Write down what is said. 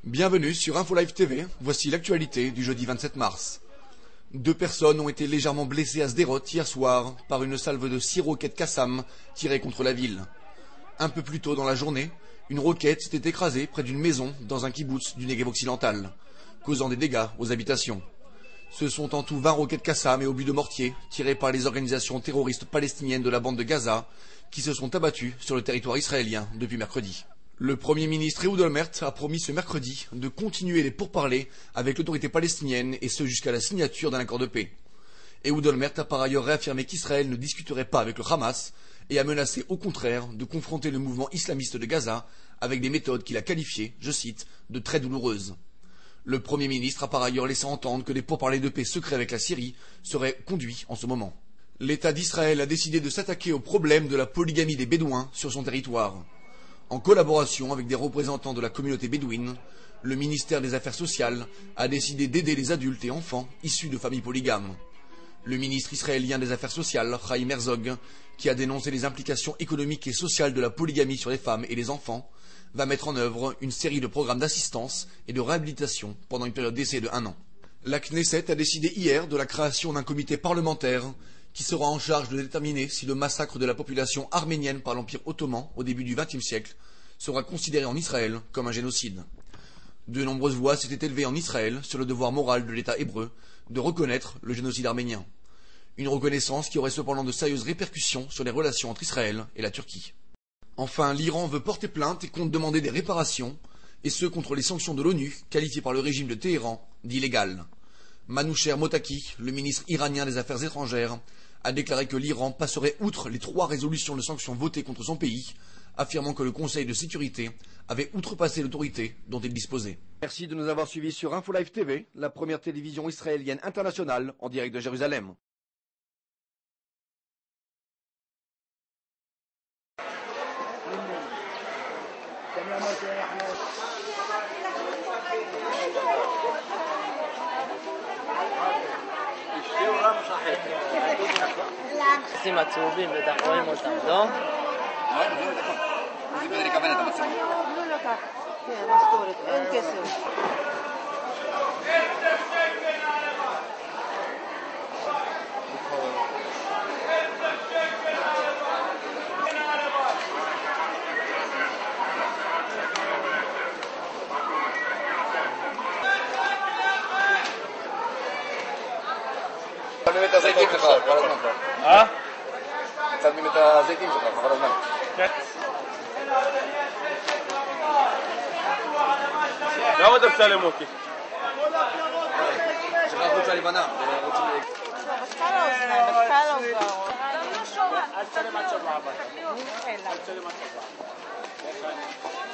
Bienvenue sur InfoLive TV, voici l'actualité du jeudi 27 mars. 2 personnes ont été légèrement blessées à Sderot hier soir par une salve de 6 roquettes Qassam tirées contre la ville. Un peu plus tôt dans la journée, une roquette s'était écrasée près d'une maison dans un kibboutz du Negev occidental, causant des dégâts aux habitations. Ce sont en tout 20 roquettes Qassam et obus de mortier tirées par les organisations terroristes palestiniennes de la bande de Gaza qui se sont abattues sur le territoire israélien depuis mercredi. Le Premier ministre Ehud Olmert a promis ce mercredi de continuer les pourparlers avec l'autorité palestinienne et ce jusqu'à la signature d'un accord de paix. Ehud Olmert a par ailleurs réaffirmé qu'Israël ne discuterait pas avec le Hamas et a menacé au contraire de confronter le mouvement islamiste de Gaza avec des méthodes qu'il a qualifiées, je cite, de très douloureuses. Le Premier ministre a par ailleurs laissé entendre que les pourparlers de paix secrets avec la Syrie seraient conduits en ce moment. L'État d'Israël a décidé de s'attaquer au problème de la polygamie des Bédouins sur son territoire. En collaboration avec des représentants de la communauté bédouine, le ministère des Affaires sociales a décidé d'aider les adultes et enfants issus de familles polygames. Le ministre israélien des Affaires sociales, Chaim Herzog, qui a dénoncé les implications économiques et sociales de la polygamie sur les femmes et les enfants, va mettre en œuvre une série de programmes d'assistance et de réhabilitation pendant une période d'essai de 1 an. La Knesset a décidé hier de la création d'un comité parlementaire qui sera en charge de déterminer si le massacre de la population arménienne par l'Empire ottoman au début du XXe siècle sera considéré en Israël comme un génocide. De nombreuses voix s'étaient élevées en Israël sur le devoir moral de l'État hébreu de reconnaître le génocide arménien. Une reconnaissance qui aurait cependant de sérieuses répercussions sur les relations entre Israël et la Turquie. Enfin, l'Iran veut porter plainte et compte demander des réparations, et ce contre les sanctions de l'ONU, qualifiées par le régime de Téhéran d'illégales. Manoucher Motaki, le ministre iranien des Affaires étrangères, a déclaré que l'Iran passerait outre les 3 résolutions de sanctions votées contre son pays, affirmant que le Conseil de sécurité avait outrepassé l'autorité dont il disposait. Merci de nous avoir suivis sur InfoLive TV, la première télévision israélienne internationale en direct de Jérusalem. שים הצהובים בטח רואים אותם, לא? כן, משכורת, אין כסף. מצלמים את הזיתים שלך, חבל הזמן כבר. מצלמים את הזיתים שלך, חבל הזמן. כן. למה אתה מצלם אותי? שלך חוץ הלבנה. אל תצלם עד שבוע הבא. אל תצלם עד שבוע.